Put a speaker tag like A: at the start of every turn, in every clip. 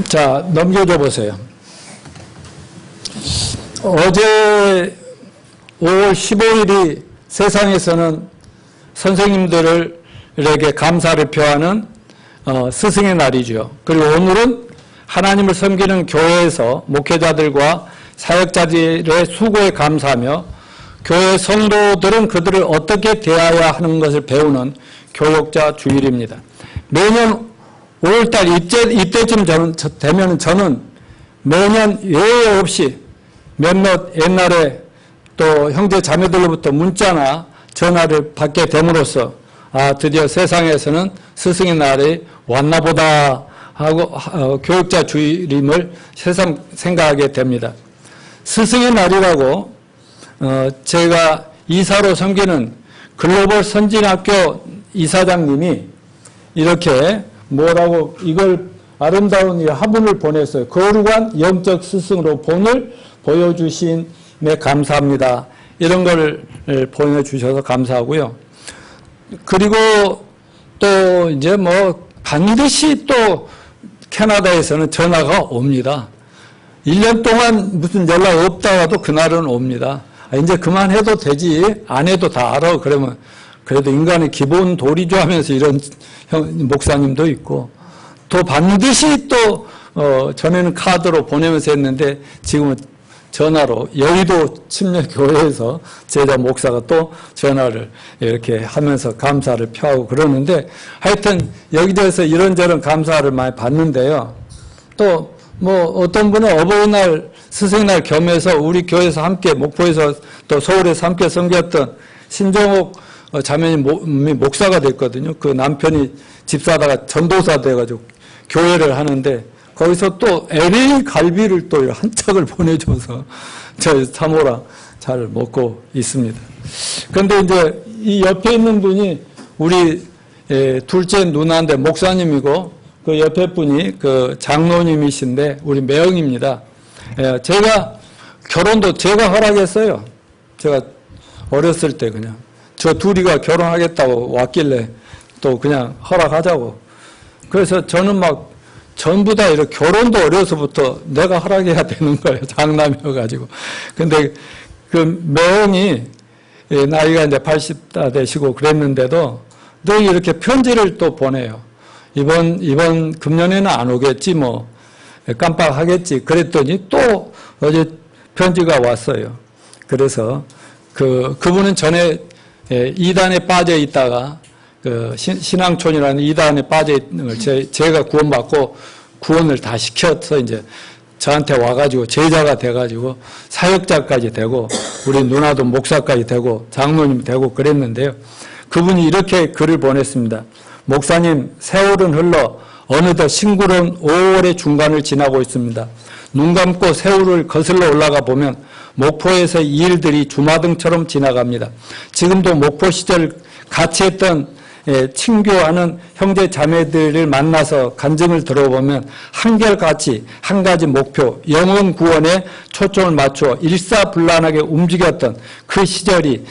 A: 자, 넘겨줘 보세요. 어제 5월 15일이 세상에서는 선생님들에게 감사를 표하는 스승의 날이죠. 그리고 오늘은 하나님을 섬기는 교회에서 목회자들과 사역자들의 수고에 감사하며 교회 성도들은 그들을 어떻게 대해야 하는 것을 배우는 교역자 주일입니다. 매년 5월달 이때쯤 되면 저는 매년 예외 없이 몇몇 옛날에 또 형제 자매들로부터 문자나 전화를 받게 됨으로써 드디어 세상에서는 스승의 날이 왔나 보다 하고 교역자 주일임을 새삼 생각하게 됩니다. 스승의 날이라고 제가 이사로 섬기는 글로벌 선진학교 이사장님이 이렇게 뭐라고 이걸 아름다운 이 화분을 보냈어요. 거룩한 영적 스승으로 본을 보여주심에 감사합니다. 이런 걸 보내주셔서 감사하고요. 그리고 또 이제 뭐 반드시 또 캐나다에서는 전화가 옵니다. 1년 동안 무슨 연락 없다가도 그날은 옵니다. 이제 그만해도 되지. 안 해도 다 알아. 그러면 그래도 인간의 기본 도리죠 하면서 이런 목사님도 있고 또 반드시 또 전에는 카드로 보내면서 했는데 지금은 전화로 여의도 침례교회에서 제자 목사가 또 전화를 이렇게 하면서 감사를 표하고 그러는데 하여튼 여기저기서 이런저런 감사를 많이 받는데요. 또 뭐 어떤 분은 어버이날 스승날 겸해서 우리 교회에서 함께 목포에서 또 서울에서 함께 섬겼던 신정옥 자매님이 목사가 됐거든요. 그 남편이 집사다가 전도사 돼가지고 교회를 하는데 거기서 또 LA 갈비를 또 한 짝을 보내줘서 저희 사모랑 잘 먹고 있습니다. 그런데 이제 이 옆에 있는 분이 우리 둘째 누나인데 목사님이고 그 옆에 분이 그 장로님이신데 우리 매형입니다. 제가 결혼도 제가 허락했어요. 제가 어렸을 때 그냥 저 둘이가 결혼하겠다고 왔길래 또 그냥 허락하자고. 그래서 저는 막 전부 다 이렇게 결혼도 어려서부터 내가 허락해야 되는 거예요. 장남이어가지고. 근데 그 매형이 나이가 이제 80다 되시고 그랬는데도 늘 이렇게 편지를 또 보내요. 이번 금년에는 안 오겠지 뭐 깜빡하겠지. 그랬더니 또 어제 편지가 왔어요. 그래서 그분은 전에 이단에 빠져 있다가 그 신앙촌이라는 이단에 빠져 있는 걸 제가 구원받고 구원을 다 시켜서 이제 저한테 와가지고 제자가 돼가지고 사역자까지 되고 우리 누나도 목사까지 되고 장로님 되고 그랬는데요. 그분이 이렇게 글을 보냈습니다. 목사님, 세월은 흘러 어느덧 싱그러운 5월의 중간을 지나고 있습니다. 눈 감고 세월을 거슬러 올라가 보면 목포에서 이 일들이 주마등처럼 지나갑니다. 지금도 목포 시절 같이 했던 친교하는 형제 자매들을 만나서 간증을 들어보면 한결같이 한 가지 목표, 영혼 구원에 초점을 맞추어 일사불란하게 움직였던 그 시절이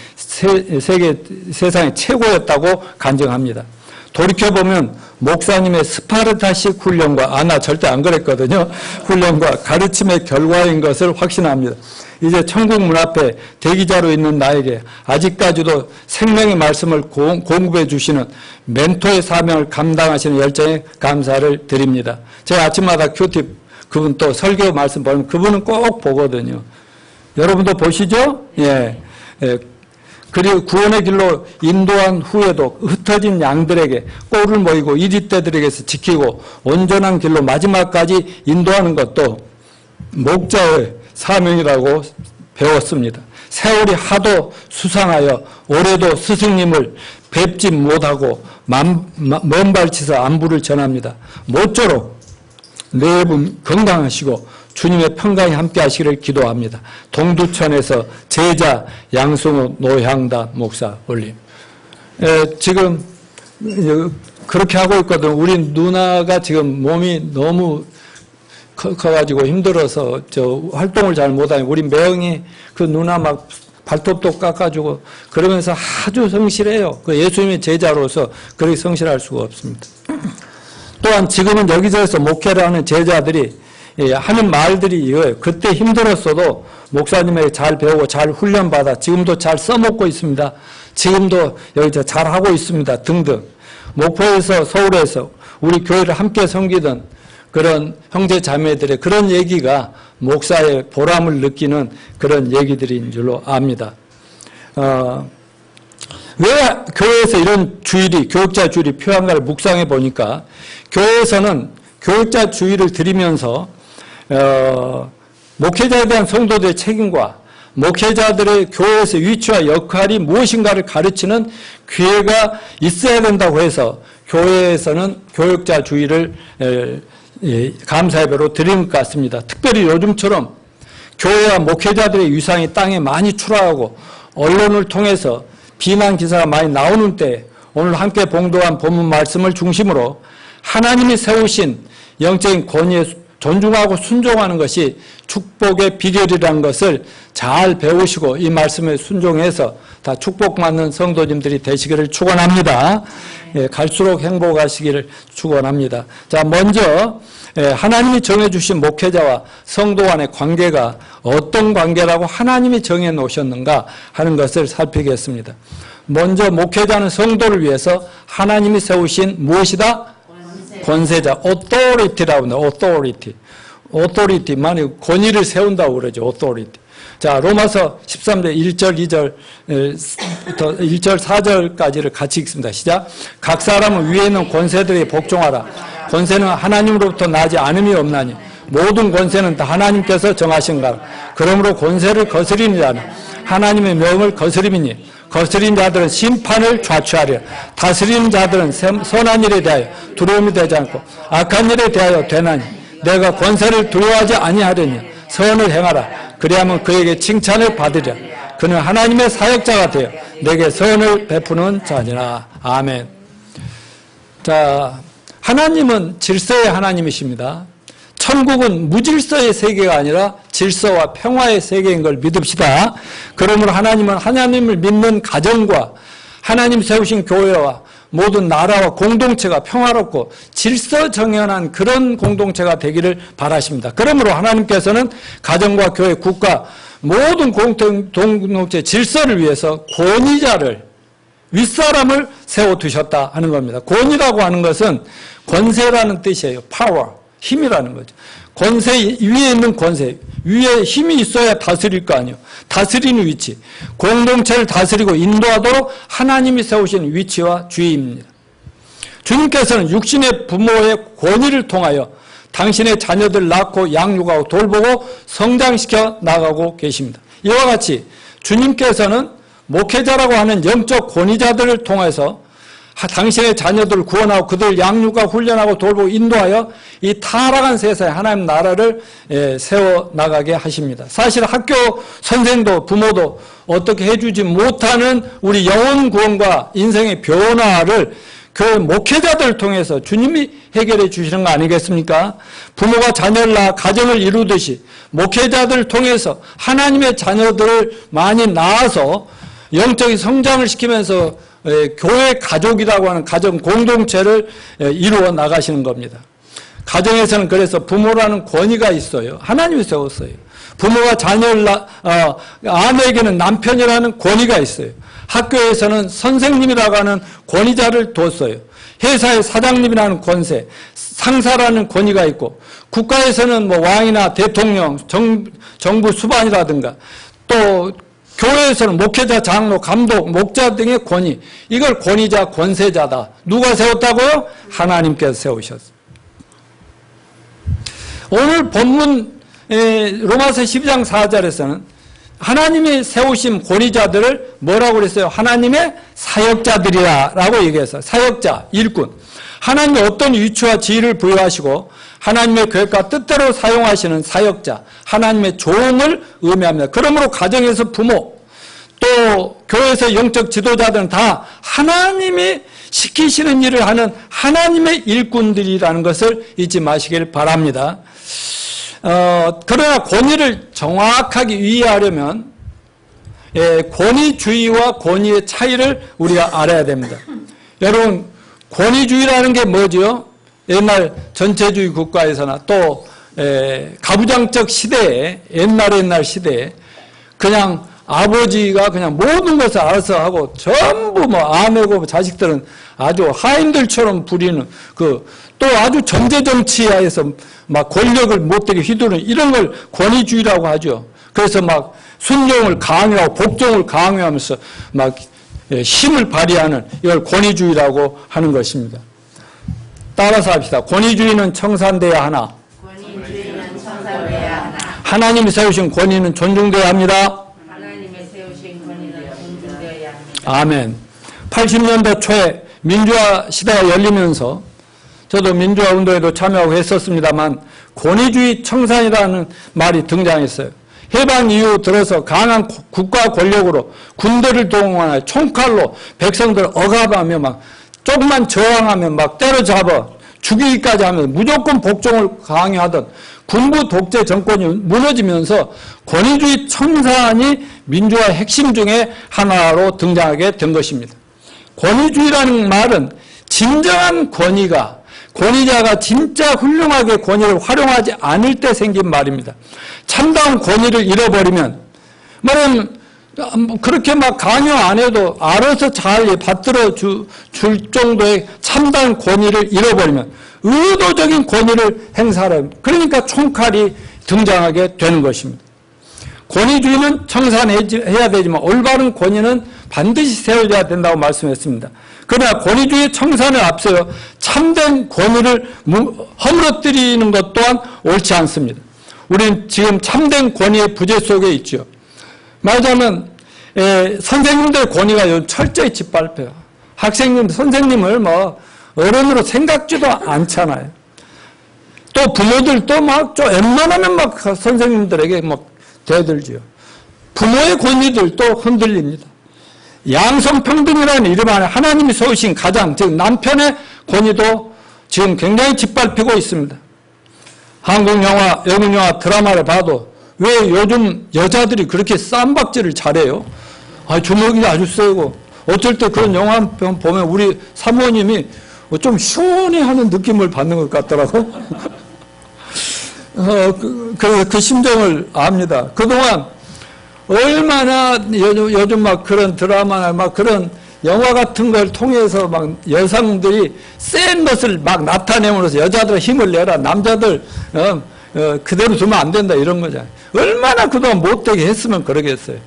A: 세상의 최고였다고 간증합니다. 돌이켜보면 목사님의 스파르타식 훈련과 나 절대 안 그랬거든요. 훈련과 가르침의 결과인 것을 확신합니다. 이제 천국 문 앞에 대기자로 있는 나에게 아직까지도 생명의 말씀을 공급해 주시는 멘토의 사명을 감당하시는 열정에 감사를 드립니다. 제가 아침마다 큐팁 그분 또 설교 말씀 보면 그분은 꼭 보거든요. 여러분도 보시죠? 예. 그리고 구원의 길로 인도한 후에도 흩어진 양들에게 꼴을 모이고 이리떼들에게서 지키고 온전한 길로 마지막까지 인도하는 것도 목자의 사명이라고 배웠습니다. 세월이 하도 수상하여 올해도 스승님을 뵙지 못하고 먼 발치서 안부를 전합니다. 모쪼록 네 분 건강하시고 주님의 평강이 함께 하시기를 기도합니다. 동두천에서 제자 양승우 노향다 목사 올림. 지금 그렇게 하고 있거든. 우리 누나가 지금 몸이 너무 커가지고 힘들어서 활동을 잘 못하니 우리 매형이 그 누나 막 발톱도 깎아주고 그러면서 아주 성실해요. 그 예수님의 제자로서 그렇게 성실할 수가 없습니다. 또한 지금은 여기저기서 목회를 하는 제자들이 하는 말들이 이거예요. 그때 힘들었어도 목사님에게 잘 배우고 잘 훈련받아 지금도 잘 써먹고 있습니다. 지금도 여기서 잘 하고 있습니다. 등등. 목포에서 서울에서 우리 교회를 함께 섬기던 그런 형제 자매들의 그런 얘기가 목사의 보람을 느끼는 그런 얘기들인 줄로 압니다. 왜 교회에서 이런 주일이 교육자 주일이 필요한가를 묵상해 보니까 교회에서는 교육자 주일을 드리면서 목회자에 대한 성도들의 책임과 목회자들의 교회에서 위치와 역할이 무엇인가를 가르치는 기회가 있어야 된다고 해서 교회에서는 교육자 주일을 감사예배로 드리는 것 같습니다. 특별히 요즘처럼 교회와 목회자들의 위상이 땅에 많이 추락하고 언론을 통해서 비난 기사가 많이 나오는 때에 오늘 함께 봉독한 본문 말씀을 중심으로 하나님이 세우신 영적인 권위에 존중하고 순종하는 것이 축복의 비결이라는 것을 잘 배우시고 이 말씀에 순종해서 다 축복받는 성도님들이 되시기를 축원합니다. 갈수록 행복하시기를 축원합니다. 자, 먼저 하나님이 정해주신 목회자와 성도 간의 관계가 어떤 관계라고 하나님이 정해놓으셨는가 하는 것을 살피겠습니다. 먼저 목회자는 성도를 위해서 하나님이 세우신 무엇이다? 권세자, authority라고 합니다. authority, 만약 권위를 세운다고 그러죠. authority. 자, 로마서 13장 1절, 2절, 1절, 4절까지를 같이 읽습니다. 시작. 각 사람은 위에 있는 권세들에게 복종하라. 권세는 하나님으로부터 나지 않음이 없나니 모든 권세는 다 하나님께서 정하신가. 그러므로 권세를 거스리는 자는 하나님의 명을 거스림이니 거스린 자들은 심판을 좌취하리라. 다스리는 자들은 선한 일에 대하여 두려움이 되지 않고 악한 일에 대하여 되나니 내가 권세를 두려워하지 아니하려니 선을 행하라. 그리하면 그에게 칭찬을 받으리라. 그는 하나님의 사역자가 되어 내게 선을 베푸는 자니라. 아멘. 자, 하나님은 질서의 하나님이십니다. 천국은 무질서의 세계가 아니라 질서와 평화의 세계인 걸 믿읍시다. 그러므로 하나님은 하나님을 믿는 가정과 하나님 세우신 교회와 모든 나라와 공동체가 평화롭고 질서정연한 그런 공동체가 되기를 바라십니다. 그러므로 하나님께서는 가정과 교회, 국가 모든 공동체 질서를 위해서 권위자를 윗사람을 세워두셨다 하는 겁니다. 권위라고 하는 것은 권세라는 뜻이에요. 파워. 힘이라는 거죠. 권세 위에 있는 권세, 위에 힘이 있어야 다스릴 거 아니에요. 다스리는 위치, 공동체를 다스리고 인도하도록 하나님이 세우신 위치와 주의입니다. 주님께서는 육신의 부모의 권위를 통하여 당신의 자녀들 낳고 양육하고 돌보고 성장시켜 나가고 계십니다. 이와 같이 주님께서는 목회자라고 하는 영적 권위자들을 통해서 당신의 자녀들을 구원하고 그들을 양육하고 훈련하고 돌보고 인도하여 이 타락한 세상에 하나님 나라를 세워나가게 하십니다. 사실 학교 선생도 부모도 어떻게 해주지 못하는 우리 영혼 구원과 인생의 변화를 교회 목회자들을 통해서 주님이 해결해 주시는 거 아니겠습니까? 부모가 자녀를 낳아 가정을 이루듯이 목회자들을 통해서 하나님의 자녀들을 많이 낳아서 영적인 성장을 시키면서 교회 가족이라고 하는 가정 공동체를 이루어 나가시는 겁니다. 가정에서는 그래서 부모라는 권위가 있어요. 하나님이 세웠어요. 부모가 자녀를 아내에게는 남편이라는 권위가 있어요. 학교에서는 선생님이라고 하는 권위자를 뒀어요. 회사의 사장님이라는 권세, 상사라는 권위가 있고 국가에서는 뭐 왕이나 대통령, 정부 수반이라든가 또 교회에서는 목회자, 장로, 감독, 목자 등의 권위, 이걸 권위자, 권세자다. 누가 세웠다고요? 하나님께서 세우셨습니다. 오늘 본문 로마서 12장 4절에서는 하나님이 세우신 권위자들을 뭐라고 그랬어요? 하나님의 사역자들이라 라고 얘기했어요. 사역자, 일꾼. 하나님이 어떤 위치와 지위를 부여하시고 하나님의 계획과 뜻대로 사용하시는 사역자, 하나님의 종을 의미합니다. 그러므로 가정에서 부모, 또 교회에서 영적 지도자들은 다 하나님이 시키시는 일을 하는 하나님의 일꾼들이라는 것을 잊지 마시길 바랍니다. 그러나 권위를 정확하게 이해하려면 권위주의와 권위의 차이를 우리가 알아야 됩니다. 여러분, 권위주의라는 게 뭐죠? 옛날 전체주의 국가에서나 또 가부장적 시대에 옛날 시대에 그냥 아버지가 그냥 모든 것을 알아서 하고 전부 뭐 아내고 자식들은 아주 하인들처럼 부리는 또 아주 정제 정치하에서 막 권력을 못되게 휘두르는 이런 걸 권위주의라고 하죠. 그래서 막 순종을 강요하고 복종을 강요하면서 막 힘을 발휘하는 이걸 권위주의라고 하는 것입니다. 따라서 합시다. 권위주의는 청산돼야 하나.
B: 권위주의는 청산돼야 하나.
A: 하나님이 세우신 권위는 존중돼야 합니다.
B: 하나님이 세우신 권위는 존중되어야 합니다.
A: 아멘. 80년대 초에 민주화 시대가 열리면서 저도 민주화 운동에도 참여하고 했었습니다만 권위주의 청산이라는 말이 등장했어요. 해방 이후 들어서 강한 국가 권력으로 군대를 동원하여 총칼로 백성들을 억압하며 막 조금만 저항하면 막 때려잡아 죽이기까지 하면서 무조건 복종을 강요하던 군부 독재 정권이 무너지면서 권위주의 청산이 민주화의 핵심 중에 하나로 등장하게 된 것입니다. 권위주의라는 말은 진정한 권위자가 진짜 훌륭하게 권위를 활용하지 않을 때 생긴 말입니다. 참다운 권위를 잃어버리면 말은 그렇게 막 강요 안 해도 알아서 잘 받들어 줄 정도의 참다운 권위를 잃어버리면 의도적인 권위를 행사하는 그러니까 총칼이 등장하게 되는 것입니다. 권위주의는 청산해야 되지만 올바른 권위는 반드시 세워져야 된다고 말씀했습니다. 그러나 권위주의 청산을 앞서요 참된 권위를 허물어뜨리는 것 또한 옳지 않습니다. 우리는 지금 참된 권위의 부재 속에 있죠. 말하자면 선생님들의 권위가 철저히 짓밟혀요. 선생님을 뭐 어른으로 생각지도 않잖아요. 또 부모들도 막 좀 웬만하면 막 선생님들에게 막 대들지요. 부모의 권위들도 흔들립니다. 양성평등이라는 이름 안에 하나님이 세우신 가장 즉 남편의 권위도 지금 굉장히 짓밟히고 있습니다. 한국 영화, 영국 영화 드라마를 봐도 왜 요즘 여자들이 그렇게 쌈박질을 잘해요? 주먹이 아주 세고 어쩔 때 그런 영화 보면 우리 사모님이 좀 시원해하는 느낌을 받는 것 같더라고. 그 심정을 압니다. 그동안 얼마나 요즘 막 그런 드라마나 막 그런 영화 같은 걸 통해서 막 여성들이 센 것을 막 나타내면서 여자들 힘을 내라, 남자들 그대로 두면 안 된다 이런 거잖아요. 얼마나 그동안 못되게 했으면 그러겠어요.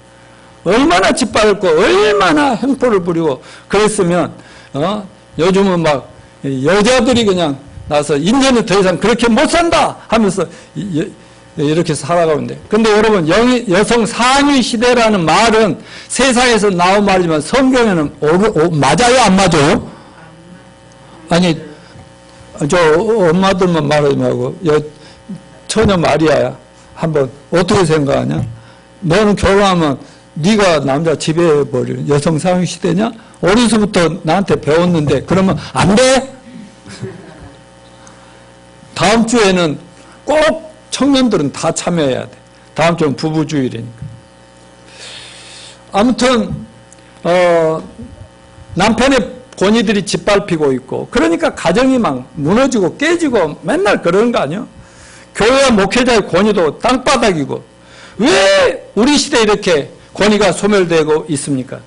A: 얼마나 짓밟고 얼마나 횡포를 부리고 그랬으면 요즘은 막 여자들이 그냥 나서 인연이 더 이상 그렇게 못 산다 하면서 이렇게 살아가는데. 근데 여러분 여성 상위 시대라는 말은 세상에서 나온 말이지만 성경에는 맞아요 안 맞아요? 아니 저 엄마들만 말하지 말고 처녀 마리아야 한번 어떻게 생각하냐? 너는 결혼하면 네가 남자 지배해버리는 여성 상위 시대냐? 어려서부터 나한테 배웠는데 그러면 안 돼? 다음 주에는 꼭 청년들은 다 참여해야 돼. 다음 주는 부부주일이니까. 아무튼 남편의 권위들이 짓밟히고 있고 그러니까 가정이 막 무너지고 깨지고 맨날 그러는 거 아니에요? 교회와 목회자의 권위도 땅바닥이고 왜 우리 시대에 이렇게 권위가 소멸되고 있습니까?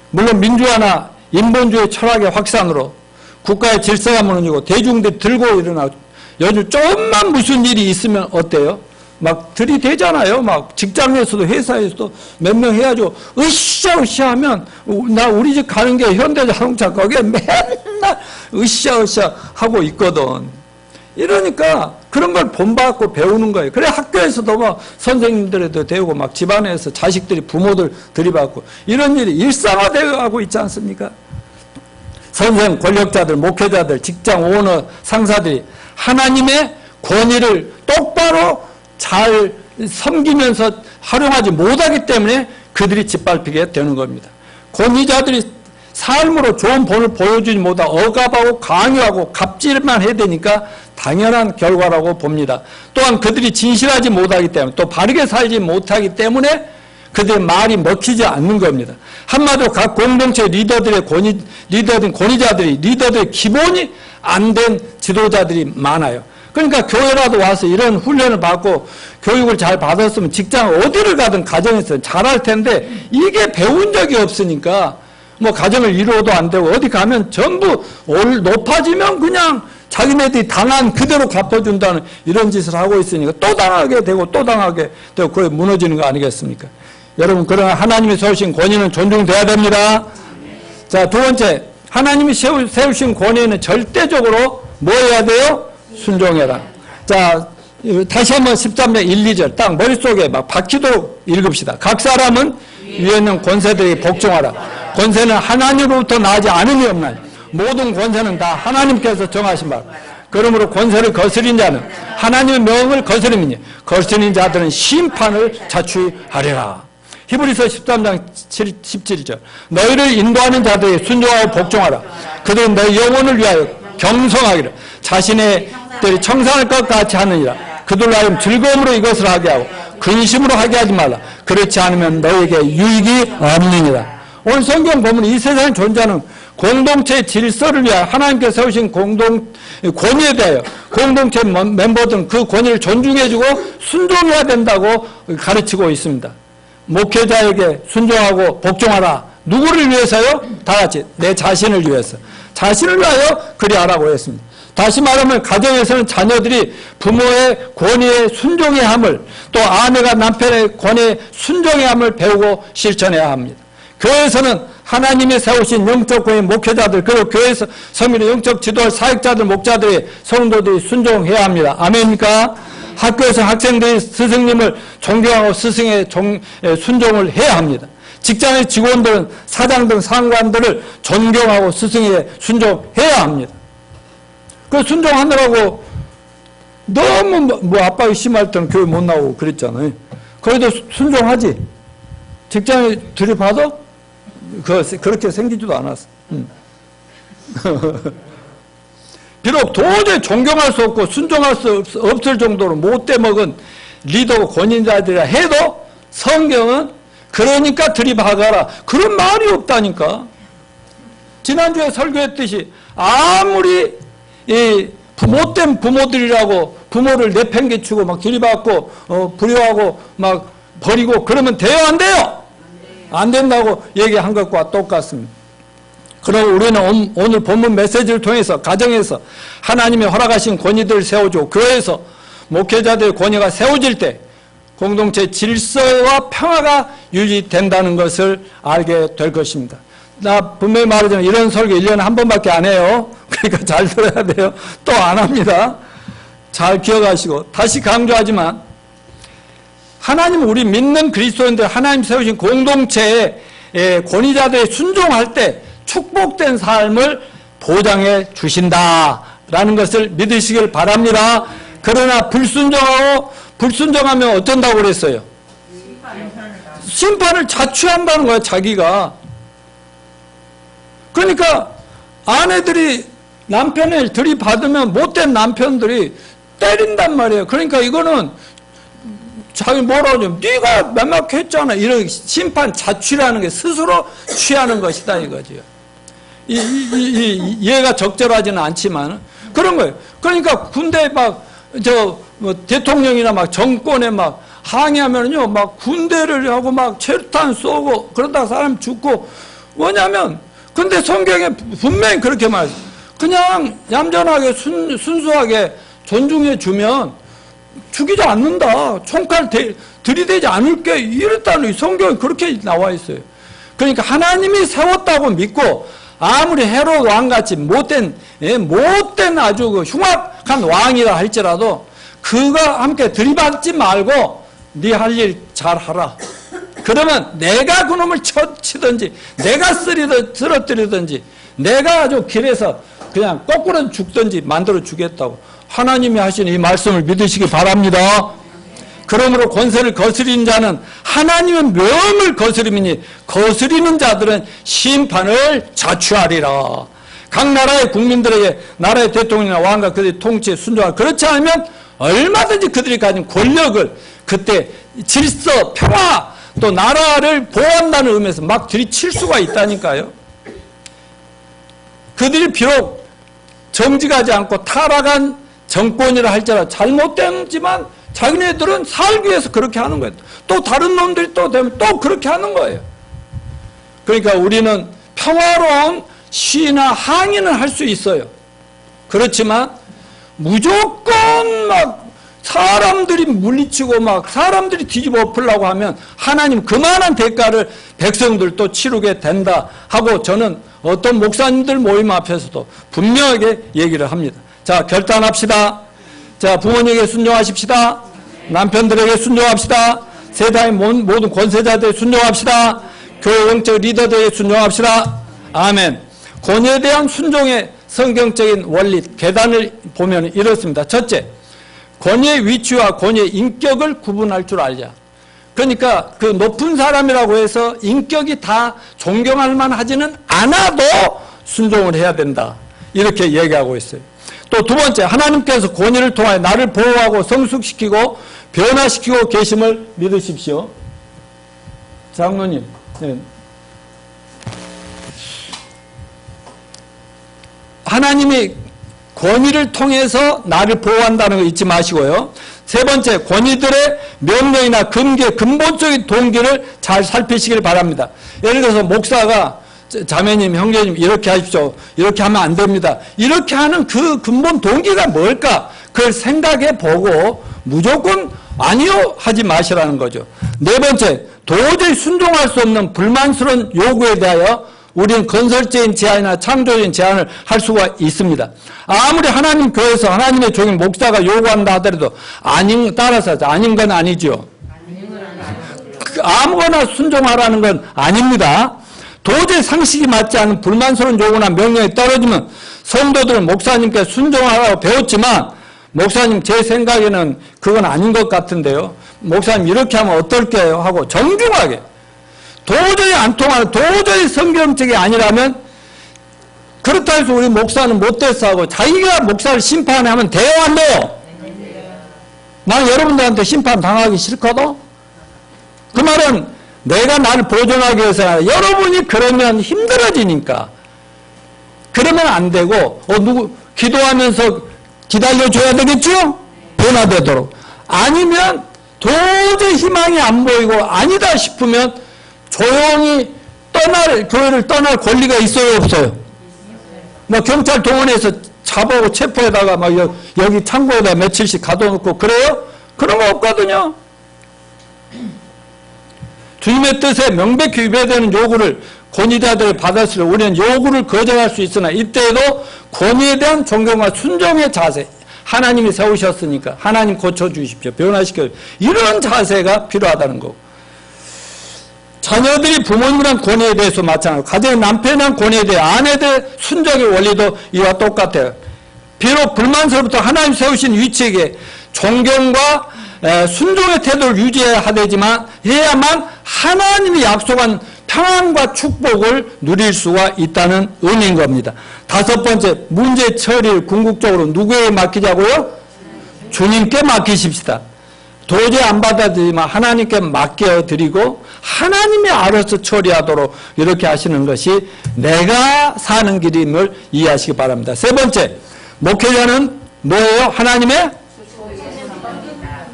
A: 물론 민주화나 인본주의 철학의 확산으로 국가의 질서가 무너지고 대중들이 들고 일어나고 요즘 조금만 무슨 일이 있으면 어때요? 막 들이대잖아요. 막 직장에서도 회사에서도 몇 명 해야죠. 으쌰으쌰 하면 나 우리 집 가는 게 현대자동차 거기에 맨날 으쌰으쌰 하고 있거든. 이러니까 그런 걸 본받고 배우는 거예요. 그래 학교에서도 막 선생님들에도 배우고 막 집안에서 자식들이 부모들 들이받고 이런 일이 일상화되어 있지 않습니까? 선생, 권력자들, 목회자들, 직장 오너, 상사들이 하나님의 권위를 똑바로 잘 섬기면서 활용하지 못하기 때문에 그들이 짓밟히게 되는 겁니다. 권위자들이 삶으로 좋은 본을 보여주지 못하고 억압하고 강요하고 갑질만 해야 되니까 당연한 결과라고 봅니다. 또한 그들이 진실하지 못하기 때문에 또 바르게 살지 못하기 때문에 그들의 말이 먹히지 않는 겁니다. 한마디로 각 공동체 리더들의 리더들의 기본이 안 된 지도자들이 많아요. 그러니까 교회라도 와서 이런 훈련을 받고 교육을 잘 받았으면 직장 어디를 가든 가정에서 잘할 텐데 이게 배운 적이 없으니까 뭐 가정을 이루어도 안 되고 어디 가면 전부 높아지면 그냥 자기네들이 당한 그대로 갚아준다는 이런 짓을 하고 있으니까 또 당하게 되고 또 당하게 되고 그게 무너지는 거 아니겠습니까? 여러분, 그러나 하나님이 세우신 권위는 존중돼야 됩니다. 자, 두 번째, 하나님이 세우신 권위는 절대적으로 뭐 해야 돼요? 순종해라. 자, 다시 한번 13장 1, 2절 딱 머릿속에 막 박히도록 읽읍시다. 각 사람은 위에 있는 권세들에게 복종하라. 권세는 하나님으로부터 나지 않음이 없나니 모든 권세는 다 하나님께서 정하신 바라. 그러므로 권세를 거스린 자는 하나님의 명을 거스림이니 거스린 자들은 심판을 자취하리라. 히브리서 13장 17절 너희를 인도하는 자들에게 순종하고 복종하라. 그들은 너희 영혼을 위하여 경성하기를 자신의 들이 청산할 것 같이 하느니라. 그들로 하여금 즐거움으로 이것을 하게 하고 근심으로 하게 하지 말라. 그렇지 않으면 너에게 유익이 없느니라. 오늘 성경 보면 이 세상에 존재하는 공동체의 질서를 위하여 하나님께서 세우신 권위에 대하여 공동체 멤버들은 그 권위를 존중해주고 순종해야 된다고 가르치고 있습니다. 목회자에게 순종하고 복종하라. 누구를 위해서요? 다 같이 내 자신을 위해서. 자신을 위하여 그리하라고 했습니다. 다시 말하면 가정에서는 자녀들이 부모의 권위에 순종해야 함을, 또 아내가 남편의 권위에 순종해야 함을 배우고 실천해야 합니다. 교회에서는 하나님이 세우신 영적 권위 목회자들, 그리고 교회에서 성민의 영적 지도할 사역자들, 목자들이, 성도들이 순종해야 합니다. 아멘입니까? 학교에서 학생들이 스승님을 존경하고 스승의 순종을 해야 합니다. 직장의 직원들은 사장 등 상관들을 존경하고 스승에 순종해야 합니다. 그 순종하느라고 너무 뭐 압박이 심할 때는 교회 못 나오고 그랬잖아요. 그래도 순종하지. 직장에 들이받아? 그렇게 생기지도 않았어. 비록 도저히 존경할 수 없고 순종할 수 없을 정도로 못돼 먹은 리더 권위자들이라 해도 성경은 그러니까 들이박아라. 그런 말이 없다니까. 지난주에 설교했듯이 아무리 이 못된 부모들이라고 부모를 내팽개치고 막 들이박고 불효하고 막 버리고 그러면 돼요? 안 돼요? 안 된다고 얘기한 것과 똑같습니다. 그럼 우리는 오늘 본문 메시지를 통해서 가정에서 하나님이 허락하신 권위들을 세워주고 교회에서 목회자들의 권위가 세워질 때 공동체 질서와 평화가 유지된다는 것을 알게 될 것입니다. 나 분명히 말하자면 이런 설교 1년에 한 번밖에 안 해요. 그러니까 잘 들어야 돼요. 또 안 합니다. 잘 기억하시고 다시 강조하지만 하나님, 우리 믿는 그리스도인들 하나님 세우신 공동체의 권위자들이 순종할 때 축복된 삶을 보장해 주신다라는 것을 믿으시길 바랍니다. 그러나 불순종하면 어쩐다고 그랬어요? 심판을 자취한다는 거예요, 자기가. 그러니까 아내들이 남편을 들이받으면 못된 남편들이 때린단 말이에요. 그러니까 이거는 자기 뭐라고 하냐면 네가 몇몇 했잖아. 이런 심판 자취라는 게 스스로 취하는 것이다 이거죠. 이해가 적절하지는 않지만 그런 거예요. 그러니까 군대에 뭐 대통령이나 막 정권에 막 항의하면요 막 군대를 하고 막 체류탄 쏘고 그러다가 사람 죽고 뭐냐면 근데 성경에 분명히 그렇게 말해요. 그냥 얌전하게 순수하게 존중해 주면 죽이지 않는다. 총칼 들이대지 않을게 이랬다는 성경에 그렇게 나와 있어요. 그러니까 하나님이 세웠다고 믿고 아무리 헤롯 왕같이 못된 아주 그 흉악한 왕이라 할지라도 그가 함께 들이받지 말고 네 할 일 잘하라. 그러면 내가 그놈을 치든지 내가 쓰러뜨리든지 내가 아주 길에서 그냥 거꾸로 죽든지 만들어 주겠다고 하나님이 하신 이 말씀을 믿으시기 바랍니다. 그러므로 권세를 거스리는 자는 하나님의 명을 거스림이니 거스리는 자들은 심판을 자취하리라. 각 나라의 국민들에게 나라의 대통령이나 왕과 그들의 통치에 순종하라. 그렇지 않으면 얼마든지 그들이 가진 권력을 그때 질서, 평화, 또 나라를 보호한다는 의미에서 막 들이칠 수가 있다니까요. 그들이 비록 정직하지 않고 타락한 정권이라 할지라도 잘못된지만 자기네들은 살기 위해서 그렇게 하는 거예요. 또 다른 놈들이 또 되면 또 그렇게 하는 거예요. 그러니까 우리는 평화로운 시위나 항의는 할 수 있어요. 그렇지만 무조건 막 사람들이 물리치고 막 사람들이 뒤집어 엎으려고 하면 하나님 그만한 대가를 백성들도 치르게 된다 하고 저는 어떤 목사님들 모임 앞에서도 분명하게 얘기를 합니다. 자, 결단합시다. 자, 부모님에게 순종하십시다. 남편들에게 순종합시다. 세상의 모든 권세자들에게 순종합시다. 교회 영적 리더들에게 순종합시다. 아멘. 권위에 대한 순종의 성경적인 원리, 계단을 보면 이렇습니다. 첫째, 권위의 위치와 권위의 인격을 구분할 줄 알자. 그러니까 그 높은 사람이라고 해서 인격이 다 존경할 만하지는 않아도 순종을 해야 된다. 이렇게 얘기하고 있어요. 또 두 번째, 하나님께서 권위를 통하여 나를 보호하고 성숙시키고 변화시키고 계심을 믿으십시오. 장로님. 네. 하나님이 권위를 통해서 나를 보호한다는 거 잊지 마시고요. 세 번째, 권위들의 명령이나 금계, 근본적인 동기를 잘 살피시길 바랍니다. 예를 들어서 목사가 자매님, 형제님 이렇게 하십시오. 이렇게 하면 안 됩니다. 이렇게 하는 그 근본 동기가 뭘까? 그걸 생각해 보고 무조건 아니요 하지 마시라는 거죠. 네 번째, 도저히 순종할 수 없는 불만스러운 요구에 대하여 우리는 건설적인 제안이나 창조적인 제안을 할 수가 있습니다. 아무리 하나님 교회에서 하나님의 종인 목사가 요구한다 하더라도 따라서 아닌 건 아니죠. 아무거나 순종하라는 건 아닙니다. 도저히 상식이 맞지 않은 불만스러운 요구나 명령이 떨어지면 성도들은 목사님께 순종하라고 배웠지만 목사님 제 생각에는 그건 아닌 것 같은데요. 목사님 이렇게 하면 어떨게요? 하고 정중하게 도저히 안 통하는 도저히 성경적이 아니라면 그렇다 해서 우리 목사는 못됐어 하고 자기가 목사를 심판하면 돼요 안 돼요? 나는 여러분들한테 심판 당하기 싫거든. 그 말은 내가 나를 보존하기 위해서 여러분이 그러면 힘들어지니까 그러면 안 되고 누구 기도하면서 기다려줘야 되겠죠? 변화되도록. 아니면 도저히 희망이 안 보이고 아니다 싶으면 조용히 교회를 떠날 권리가 있어요 없어요? 뭐 경찰 동원해서 잡아오고 체포에다가 막 여기 창고에다 며칠씩 가둬놓고 그래요? 그런 거 없거든요. 주님의 뜻에 명백히 위배되는 요구를 권위자들을 받았을 때 우리는 요구를 거절할 수 있으나 이때에도 권위에 대한 존경과 순종의 자세, 하나님이 세우셨으니까 하나님 고쳐주십시오. 변화시켜 이런 자세가 필요하다는 거고, 자녀들이 부모님이란 권위에 대해서 마찬가지고 가정의 남편이란 권위에 대해 아내들의 순종의 원리도 이와 똑같아요. 비록 불만서부터 하나님 세우신 위치에게 존경과 순종의 태도를 유지해야 해야만 하나님이 약속한 평안과 축복을 누릴 수가 있다는 의미인 겁니다. 다섯 번째, 문제 처리를 궁극적으로 누구에게 맡기자고요? 주님께 맡기십시다. 도저히 안 받아들이지만 하나님께 맡겨드리고 하나님이 알아서 처리하도록 이렇게 하시는 것이 내가 사는 길임을 이해하시기 바랍니다. 세 번째, 목회자는 뭐예요? 하나님의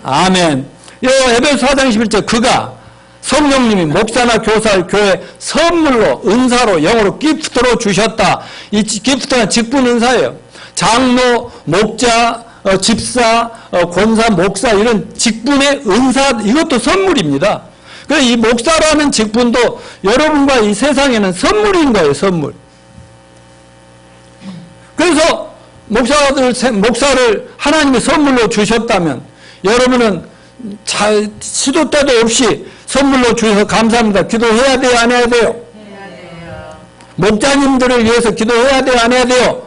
A: 아멘. 에베소 4장 11절 그가 성령님이 목사나 교사를 교회 선물로 은사로 영어로 기프트로 주셨다. 이 기프트는 직분 은사예요. 장로, 목자, 집사, 권사, 목사 이런 직분의 은사 이것도 선물입니다. 그래서 이 목사라는 직분도 여러분과 이 세상에는 선물인 거예요. 선물. 그래서 목사를 하나님이 선물로 주셨다면 여러분은 시도 때도 없이 선물로 주셔서 감사합니다. 기도해야 돼요? 안 해야 돼요? 목자님들을 위해서 기도해야 돼요? 안 해야 돼요?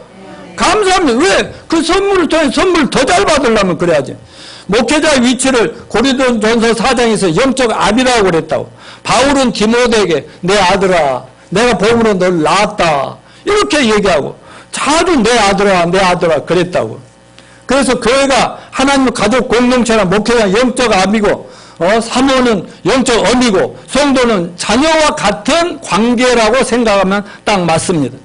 A: 감사합니다. 왜? 그 선물을 통해 선물 더 잘 받으려면 그래야지. 목회자의 위치를 고린도전서 4장에서 영적 아비라고 그랬다고. 바울은 디모데에게 내 아들아 내가 복음으로 널 낳았다 이렇게 얘기하고 자주 내 아들아 그랬다고. 그래서 교회가 하나님의 가족 공동체나 목회자 영적 아비고 사모는 영적 어미고 성도는 자녀와 같은 관계라고 생각하면 딱 맞습니다.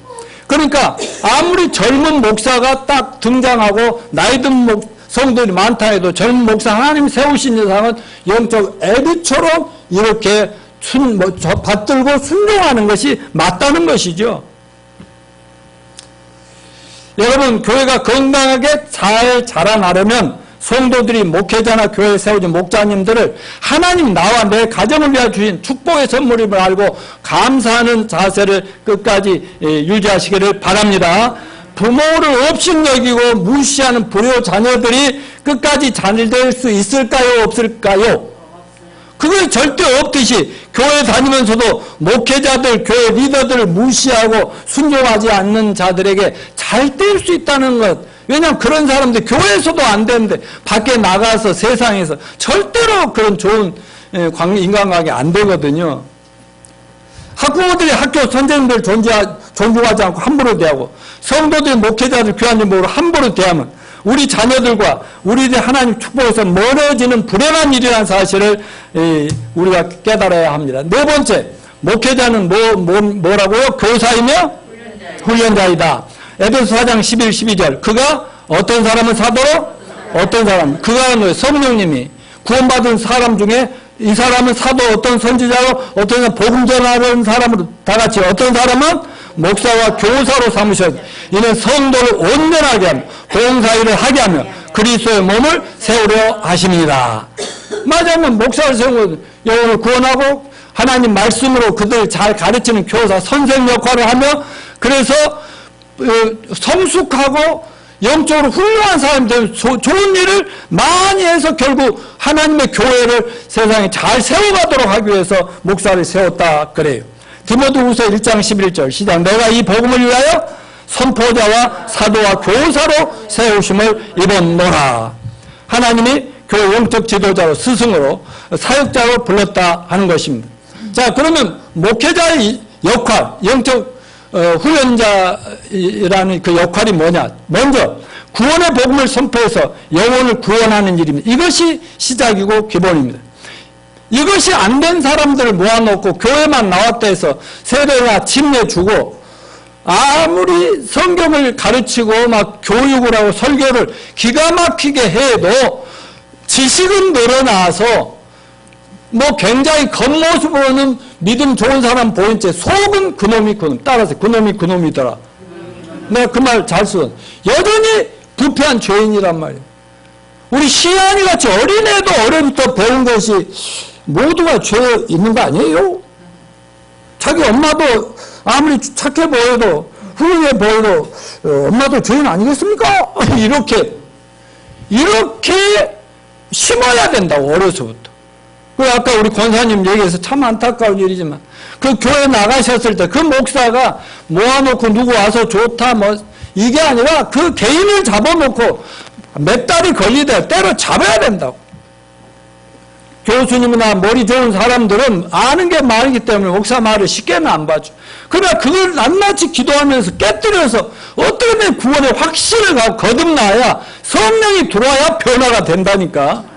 A: 그러니까 아무리 젊은 목사가 딱 등장하고 나이 든 성도들이 많다 해도 젊은 목사 하나님 세우신 이상은 영적 애비처럼 이렇게 받들고 순종하는 것이 맞다는 것이죠. 여러분, 교회가 건강하게 잘 자라나려면 성도들이 목회자나 교회에 세워진 목자님들을 하나님 나와 내 가정을 위하여 주신 축복의 선물임을 알고 감사하는 자세를 끝까지 유지하시기를 바랍니다. 부모를 업신여기고 무시하는 불효 자녀들이 끝까지 잘 될 수 있을까요? 없을까요? 그게 절대 없듯이 교회 다니면서도 목회자들, 교회 리더들을 무시하고 순종하지 않는 자들에게 잘 될 수 있다는 것. 왜냐하면 그런 사람들 교회에서도 안 되는데 밖에 나가서 세상에서 절대로 그런 좋은 인간관계 안 되거든요. 학부모들이 학교 선생님들 존중하지 않고 함부로 대하고 성도들, 목회자들, 교환님으로 함부로 대하면 우리 자녀들과 우리들 하나님 축복에서 멀어지는 불행한 일이라는 사실을 우리가 깨달아야 합니다. 네 번째, 목회자는 뭐라고요? 교사이며 훈련자이다. 에베소 4장 11, 12절. 그가 어떤 사람은 사도로, 어떤 사람, 그가 성령님이 구원받은 사람 중에 이 사람은 사도, 어떤 선지자로, 어떤 사람은 복음 전하는 사람으로 다 같이 어떤 사람은 목사와 교사로 삼으셨. 이는 성도를 온전하게 하며 봉사일을 하게 하며 그리스도의 몸을 세우려 하십니다. 맞으면 목사를 세우고 영혼을 구원하고 하나님 말씀으로 그들 잘 가르치는 교사, 선생 역할을 하며 그래서 성숙하고 영적으로 훌륭한 사람들 좋은 일을 많이 해서 결국 하나님의 교회를 세상에 잘 세워가도록 하기 위해서 목사를 세웠다 그래요. 디모데후서 1장 11절 시작. 내가 이 복음을 위하여 선포자와 사도와 교사로 세우심을 입었노라. 하나님이 교회 영적 지도자로 스승으로 사역자로 불렀다 하는 것입니다. 자, 그러면 목회자의 역할, 영적 훈련자라는 그 역할이 뭐냐? 먼저 구원의 복음을 선포해서 영혼을 구원하는 일입니다. 이것이 시작이고 기본입니다. 이것이 안 된 사람들을 모아놓고 교회만 나왔다 해서 세례나 침례주고 아무리 성경을 가르치고 막 교육을 하고 설교를 기가 막히게 해도 지식은 늘어나서 뭐 굉장히 겉모습으로는 믿음 좋은 사람 보인 채 속은 그놈이 따라서 그놈이 그놈이더라. 내가 그 말 잘 쓰. 여전히 부패한 죄인이란 말이에요. 우리 시안이 같이 어린애도 어려부터 배운 것이 모두가 죄 있는 거 아니에요? 자기 엄마도 아무리 착해 보여도 훌륭해 보여도 엄마도 죄인 아니겠습니까? 이렇게 심어야 된다고 어려서부터. 그 아까 우리 권사님 얘기해서 참 안타까운 일이지만 그 교회 나가셨을 때 그 목사가 모아놓고 누구 와서 좋다 뭐 이게 아니라 그 개인을 잡아놓고 몇 달이 걸리더라도 때려 잡아야 된다고. 교수님이나 머리 좋은 사람들은 아는 게 많기 때문에 목사 말을 쉽게는 안 봐줘. 그러나 그걸 낱낱이 기도하면서 깨뜨려서 어떻게 내 구원의 확신을 갖고 거듭나야 성령이 들어와야 변화가 된다니까.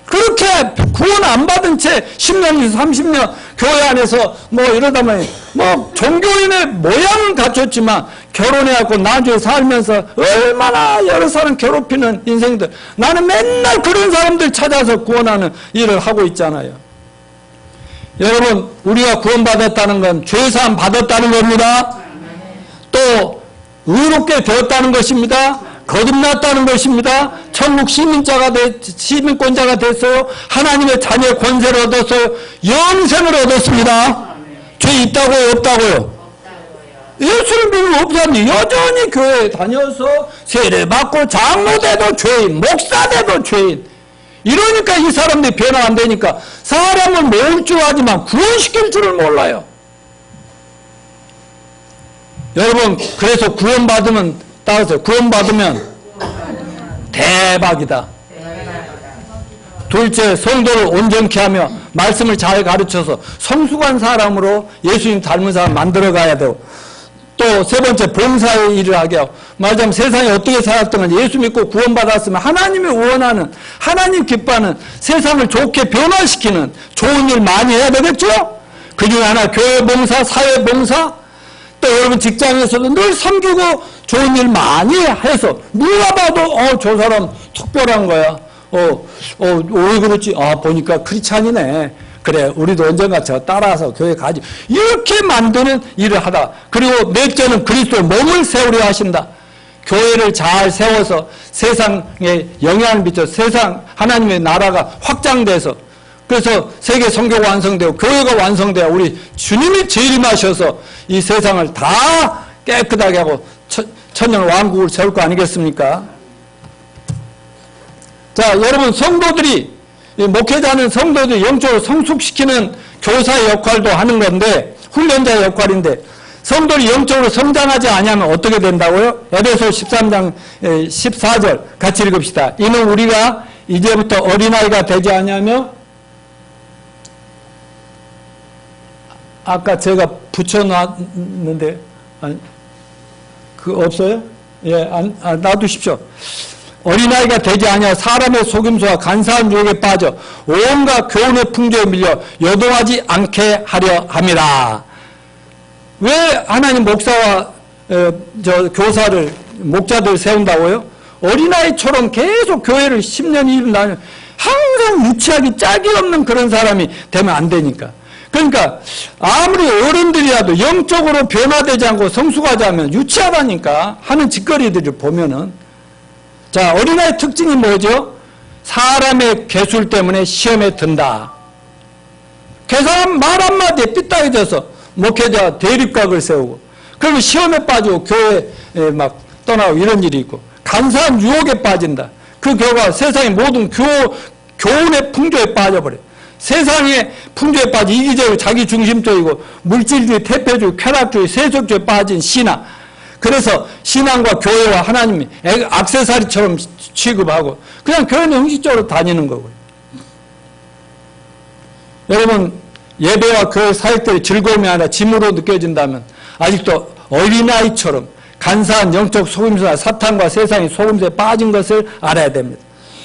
A: 그렇게 구원 안 받은 채 10년, 30년 교회 안에서 뭐 이러다 보니 뭐 종교인의 모양은 갖췄지만 결혼해갖고 나중에 살면서 얼마나 여러 사람 괴롭히는 인생들. 나는 맨날 그런 사람들 찾아서 구원하는 일을 하고 있잖아요. 여러분, 우리가 구원받았다는 건 죄사함 받았다는 겁니다. 또 의롭게 되었다는 것입니다. 거듭났다는 것입니다. 천국 시민권자가 됐어요. 하나님의 자녀의 권세를 얻었어요. 영생을 얻었습니다. 죄 있다고요? 없다고요? 예수를 믿으면 없다니 여전히 교회에 다녀서 세례받고 장로돼도 죄인, 목사돼도 죄인. 이러니까 이 사람들이 변화 안 되니까 사람은 모을 줄 아지만 구원시킬 줄을 몰라요. 여러분, 그래서 구원받으면 따라서 구원받으면 대박이다. 둘째, 성도를 온전케 하며 말씀을 잘 가르쳐서 성숙한 사람으로 예수님 닮은 사람 만들어가야 되고 또 세 번째, 봉사의 일을 하게 하고 말하자면 세상에 어떻게 살았던 건 예수 믿고 구원받았으면 하나님이 원하는 하나님 기뻐하는 세상을 좋게 변화시키는 좋은 일 많이 해야 되겠죠? 그 중에 하나 교회 봉사, 사회 봉사. 또 여러분 직장에서도 늘 섬기고 좋은 일 많이 해서 누가 봐도 저 사람 특별한 거야. 왜 그렇지? 보니까 크리스찬이네. 그래, 우리도 언젠가 저 따라서 교회 가지. 이렇게 만드는 일을 하다. 그리고 넷째는 그리스도의 몸을 세우려 하신다. 교회를 잘 세워서 세상에 영향을 미쳐 세상 하나님의 나라가 확장돼서 그래서 세계 선교가 완성되고 교회가 완성돼야 우리 주님이 재림하셔서 이 세상을 다 깨끗하게 하고 천년 왕국을 세울 거 아니겠습니까? 자, 여러분 성도들이 목회자는 성도들이 영적으로 성숙시키는 교사의 역할도 하는 건데 훈련자의 역할인데 성도들이 영적으로 성장하지 않으면 어떻게 된다고요? 에베소 13장 14절 같이 읽읍시다. 이는 우리가 이제부터 어린아이가 되지 않으며 아까 제가 붙여놨는데 없어요? 예, 놔두십시오. 어린아이가 되지 아니하 사람의 속임수와 간사한 유혹에 빠져 온갖 교훈의 풍조에 밀려 요동하지 않게 하려 함이라. 왜 하나님 목사와 교사를 목자들 세운다고요? 어린아이처럼 계속 교회를 10년 20년 다니면 항상 유치하기 짝이 없는 그런 사람이 되면 안 되니까. 그러니까 아무리 어른들이라도 영적으로 변화되지 않고 성숙하지 않으면 유치하다니까 하는 짓거리들을 보면은. 자, 어린아이 특징이 뭐죠? 사람의 괴술 때문에 시험에 든다. 그 사람 말 한마디에 삐딱해져서 목회자 대립각을 세우고 그러면 시험에 빠지고 교회에 막 떠나고 이런 일이 있고 간사한 유혹에 빠진다. 그 결과 세상의 모든 교훈의 풍조에 빠져버려요. 세상의 풍조에 빠져 이기적이고 자기중심적이고 물질주의, 태폐주의, 쾌락주의, 세속주의에 빠진 신앙. 그래서 신앙과 교회와 하나님이 액세서리처럼 취급하고 그냥 교회는 형식적으로 다니는 거고요. 여러분 예배와 교회 사역들의 즐거움이 아니라 짐으로 느껴진다면 아직도 어린아이처럼 간사한 영적 속임수나 사탄과 세상의 속임수에 빠진 것을 알아야 됩니다.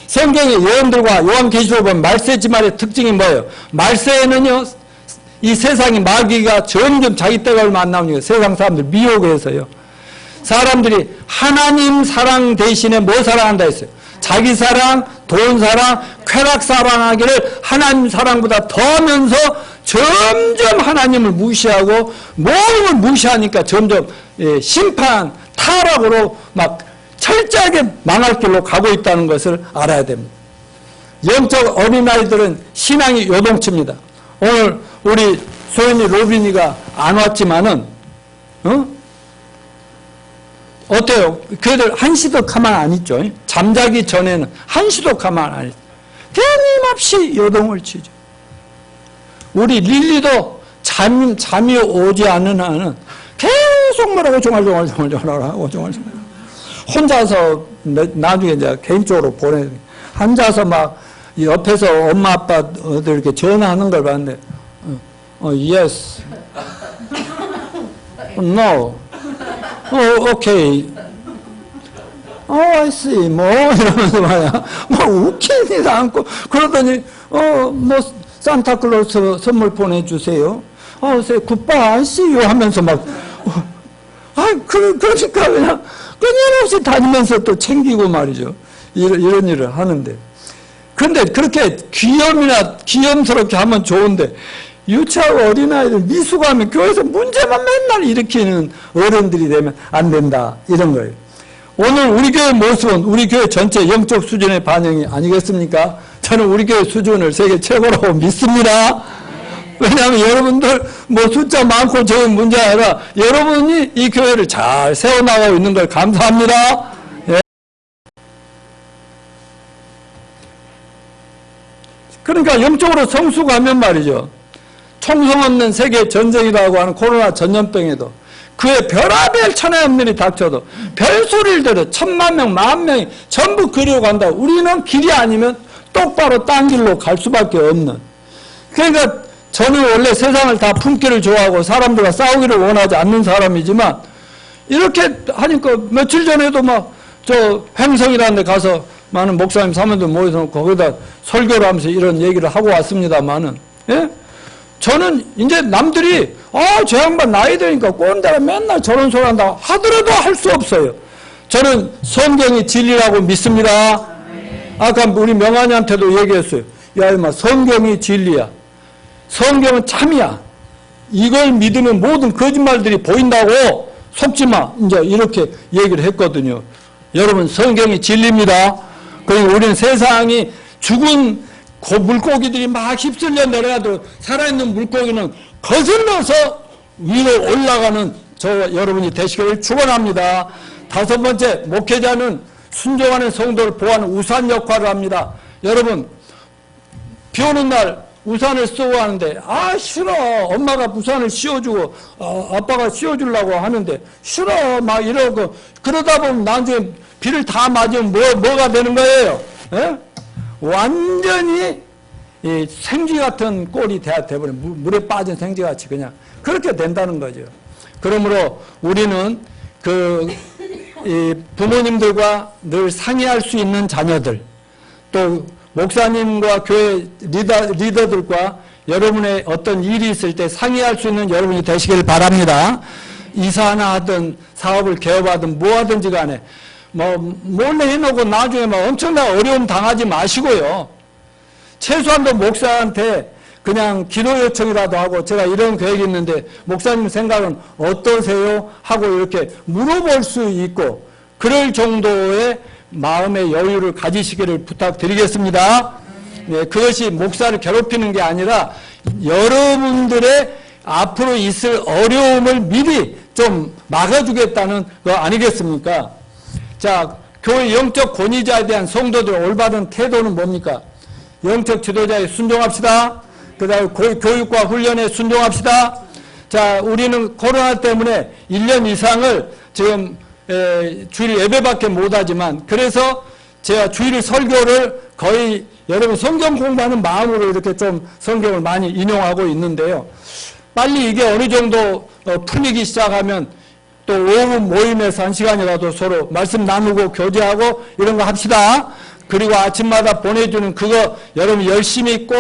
A: 성경의 예언들과 요한계시록을 보면 말세지말의 특징이 뭐예요? 말세에는요 이 세상의 마귀가 점점 자기 때가 얼마 안 나오니까 세상 사람들 미혹을 해서요 사람들이 하나님 사랑 대신에 뭐 사랑한다 했어요? 자기 사랑, 돈 사랑, 쾌락 사랑하기를 하나님 사랑보다 더 하면서 점점 하나님을 무시하고 모험을 무시하니까 점점 심판, 타락으로 막 철저하게 망할 길로 가고 있다는 것을 알아야 됩니다. 영적 어린아이들은 신앙이 요동칩니다. 오늘 우리 소연이 로빈이가 안 왔지만은 어때요? 그들 한시도 가만 안 있죠. 잠자기 전에는 한시도 가만 안 있죠. 끊임없이 요동을 치죠. 우리 릴리도 잠이 오지 않는 한은 계속 뭐라고 종알종알하고 혼자서 나중에 이제 개인적으로 앉아서 막 옆에서 엄마 아빠들 이렇게 전화하는 걸 봤는데 yes, no, okay, I see, 이러면서 말이야. 웃기지도 않고 그러더니 뭐 산타클로스 선물 보내주세요. 굿바이, see you 하면서 막 그러니까 그냥 끊임없이 다니면서 또 챙기고 말이죠. 이런 일을 하는데. 그런데 그렇게 귀염스럽게 하면 좋은데, 유치하고 어린아이들 미숙하면 교회에서 문제만 맨날 일으키는 어른들이 되면 안 된다. 이런 거예요. 오늘 우리 교회 모습은 우리 교회 전체 영적 수준의 반영이 아니겠습니까? 저는 우리 교회 수준을 세계 최고라고 믿습니다. 왜냐하면 여러분들 뭐 숫자 많고 적은 문제가 아니라 여러분이 이 교회를 잘 세워나가고 있는 걸 감사합니다. 예. 그러니까 영적으로 성숙하면 말이죠. 총성 없는 세계 전쟁이라고 하는 코로나 전염병에도 그의 별하별 천하없는 일이 닥쳐도 별소리를 들어 1000만 명, 10,000명이 전부 그리로 간다. 우리는 길이 아니면 똑바로 딴 길로 갈 수밖에 없는. 그러니까 저는 원래 세상을 다 품기를 좋아하고 사람들과 싸우기를 원하지 않는 사람이지만 이렇게 하니까 며칠 전에도 막 저 횡성이라는 데 가서 많은 목사님 사모님들 모여서 거기다 설교를 하면서 이런 얘기를 하고 왔습니다만은 예? 저는 이제 남들이 저 양반 나이 드니까 꼰대가 맨날 저런 소리 한다 하더라도 할 수 없어요. 저는 성경이 진리라고 믿습니다. 아까 우리 명환이한테도 얘기했어요. 야 임마, 성경이 진리야. 성경은 참이야. 이걸 믿으면 모든 거짓말들이 보인다고 속지 마. 이제 이렇게 얘기를 했거든요. 여러분, 성경이 진리입니다. 그리고 우리는 세상이 죽은 물고기들이 막 휩쓸려 내려가도 살아있는 물고기는 거슬러서 위로 올라가는 여러분이 되시기를 축원합니다. 다섯 번째, 목회자는 순종하는 성도를 보호하는 우산 역할을 합니다. 여러분, 비 오는 날 우산을 쓰고 하는데 싫어. 엄마가 우산을 씌워주고 아빠가 씌워주려고 하는데 싫어 막 이러고 그러다 보면 나중에 비를 다 맞으면 뭐가 되는 거예요? 에? 완전히 이 생쥐 같은 꼴이 돼버려. 물에 빠진 생쥐같이 그냥 그렇게 된다는 거죠. 그러므로 우리는 이 부모님들과 늘 상의할 수 있는 자녀들, 또 목사님과 교회 리더들과 여러분의 어떤 일이 있을 때 상의할 수 있는 여러분이 되시길 바랍니다. 이사 하나 하든 사업을 개업하든 뭐 하든지 간에 몰래 해놓고 나중에 엄청난 어려움 당하지 마시고요. 최소한도 목사한테 그냥 기도 요청이라도 하고 제가 이런 계획이 있는데 목사님 생각은 어떠세요? 하고 이렇게 물어볼 수 있고 그럴 정도의 마음의 여유를 가지시기를 부탁드리겠습니다. 네, 그것이 목사를 괴롭히는 게 아니라 여러분들의 앞으로 있을 어려움을 미리 좀 막아주겠다는 거 아니겠습니까? 자, 교회 영적 권위자에 대한 성도들의 올바른 태도는 뭡니까? 영적 지도자에 순종합시다. 그 다음에 교육과 훈련에 순종합시다. 자, 우리는 코로나 때문에 1년 이상을 지금 주일 예배밖에 못하지만 그래서 제가 주일 설교를 거의 여러분 성경 공부하는 마음으로 이렇게 좀 성경을 많이 인용하고 있는데요. 빨리 이게 어느 정도 풀리기 시작하면 또 오후 모임에서 한 시간이라도 서로 말씀 나누고 교제하고 이런 거 합시다. 그리고 아침마다 보내주는 그거 여러분 열심히 꼭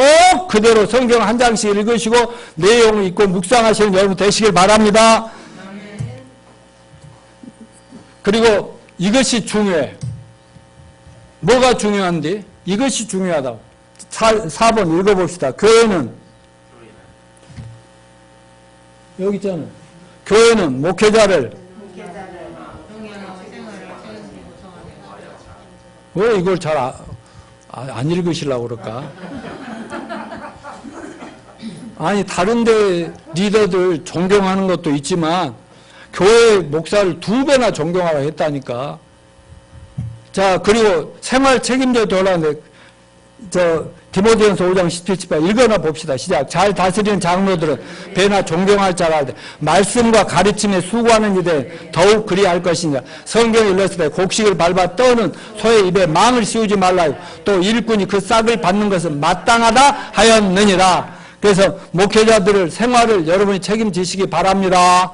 A: 그대로 성경 한 장씩 읽으시고 내용 있고 묵상하시는 여러분 되시길 바랍니다. 그리고 이것이 중요해. 뭐가 중요한데? 이것이 중요하다. 4번 읽어봅시다. 교회는 여기 있잖아요. 교회는 목회자를 왜 이걸 잘 안 읽으시려고 그럴까? 아니 다른데 리더들 존경하는 것도 있지만 교회 목사를 2배나 존경하라 했다니까. 자, 그리고 생활 책임자도 하라는데 디모데전서 5장 17절 읽어나 봅시다. 시작. 잘 다스리는 장로들은 배나 존경할 자가 돼. 말씀과 가르침에 수고하는 이들 더욱 그리할 것이니라. 성경에 일렀을 때 곡식을 밟아 떠는 소의 입에 망을 씌우지 말라. 또 일꾼이 그 싹을 받는 것은 마땅하다 하였느니라. 그래서 목회자들을 생활을 여러분이 책임지시기 바랍니다.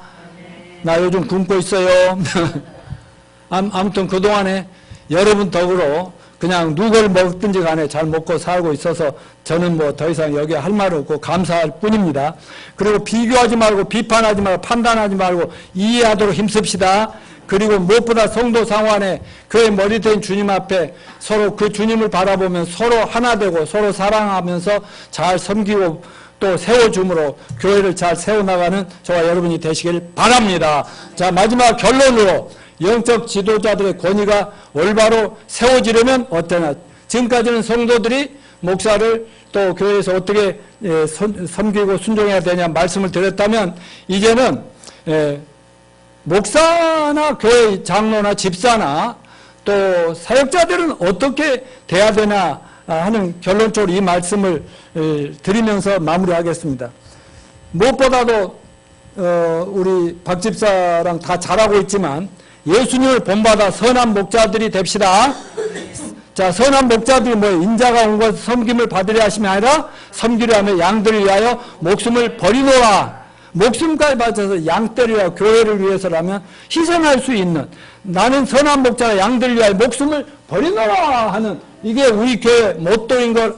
A: 나 요즘 굶고 있어요. 아무튼 그동안에 여러분 덕으로 그냥 누굴 먹든지 간에 잘 먹고 살고 있어서 저는 뭐 더 이상 여기 할 말 없고 감사할 뿐입니다. 그리고 비교하지 말고 비판하지 말고 판단하지 말고 이해하도록 힘씁시다. 그리고 무엇보다 성도 상환에 그의 머리 된 주님 앞에 서로 그 주님을 바라보면 서로 하나 되고 서로 사랑하면서 잘 섬기고 또 세워줌으로 교회를 잘 세워나가는 저와 여러분이 되시길 바랍니다. 자, 마지막 결론으로 영적 지도자들의 권위가 올바로 세워지려면 어떠냐. 지금까지는 성도들이 목사를 또 교회에서 어떻게 섬기고 순종해야 되냐 말씀을 드렸다면 이제는 목사나 교회 장로나 집사나 또 사역자들은 어떻게 돼야 되나 하는 결론적으로 이 말씀을 드리면서 마무리하겠습니다. 무엇보다도 우리 박 집사랑 다 잘하고 있지만 예수님을 본받아 선한 목자들이 됩시다. 자, 선한 목자들이 뭐예요? 인자가 온 것 섬김을 받으려 하심이 아니라 섬기려 하며 양들을 위하여 목숨을 버리노라. 목숨까지 바쳐서 양떼를 교회를 위해서라면 희생할 수 있는 나는 선한 목자가 양들을 위하여 목숨을 버리노라 하는 이게 우리 교회 모토인 걸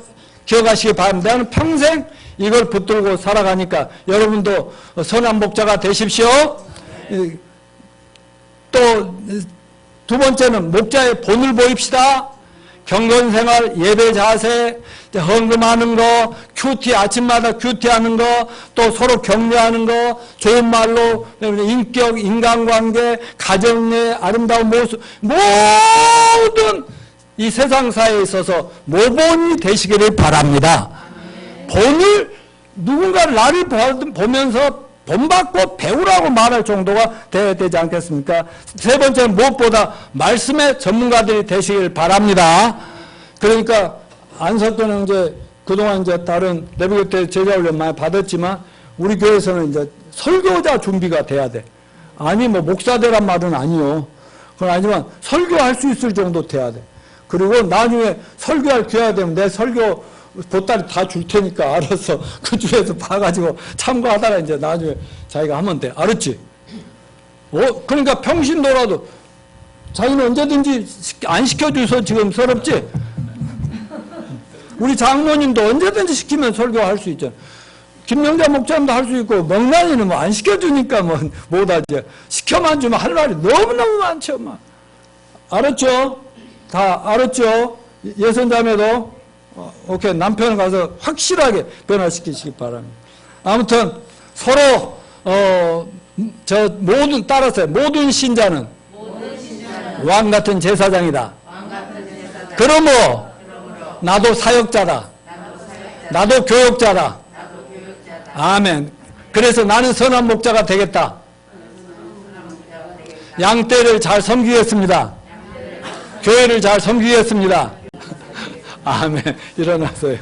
A: 기억하시기 바랍니다. 나는 평생 이걸 붙들고 살아가니까 여러분도 선한 목자가 되십시오. 또 두 번째는 목자의 본을 보입시다. 경건생활, 예배 자세, 헌금하는 거, 큐티, 아침마다 큐티하는 거, 또 서로 격려하는 거, 좋은 말로 인격, 인간관계, 가정의 아름다운 모습, 모든 이 세상사에 있어서 모본이 되시기를 바랍니다. 본을, 누군가 나를 보면서 본받고 배우라고 말할 정도가 되어야 되지 않겠습니까? 세 번째는 무엇보다 말씀의 전문가들이 되시길 바랍니다. 그러니까 안석근 형제 그동안 이제 다른 내부교 때 제자훈련 많이 받았지만 우리 교회에서는 이제 설교자 준비가 돼야 돼. 아니 뭐 목사되란 말은 아니요. 그건 아니지만 설교할 수 있을 정도 돼야 돼. 그리고 나중에 설교할 기회가 되면 내 설교 보따리 다 줄 테니까 알아서 그 중에서 봐가지고 참고하다가 이제 나중에 자기가 하면 돼. 알았지? 그러니까 평신도라도 자기는 언제든지 안 시켜줘서 지금 서럽지? 우리 장모님도 언제든지 시키면 설교할 수 있잖아. 김영자 목사님도 할 수 있고 명란이는 뭐 안 시켜주니까 뭐 못하지. 시켜만 주면 할 말이 너무너무 많죠. 막. 알았죠? 다 알았죠? 예선자매도 오케이. 남편을 가서 확실하게 변화시키시기 바랍니다. 아무튼 서로 모든 따라서 모든 신자는 왕 같은 제사장이다. 그러므로 나도 사역자다. 나도 교역자다. 아멘. 그래서 나는 선한 목자가 되겠다. 양떼를 잘 섬기겠습니다. 교회를 잘 섬기겠습니다. 아멘. 일어나세요.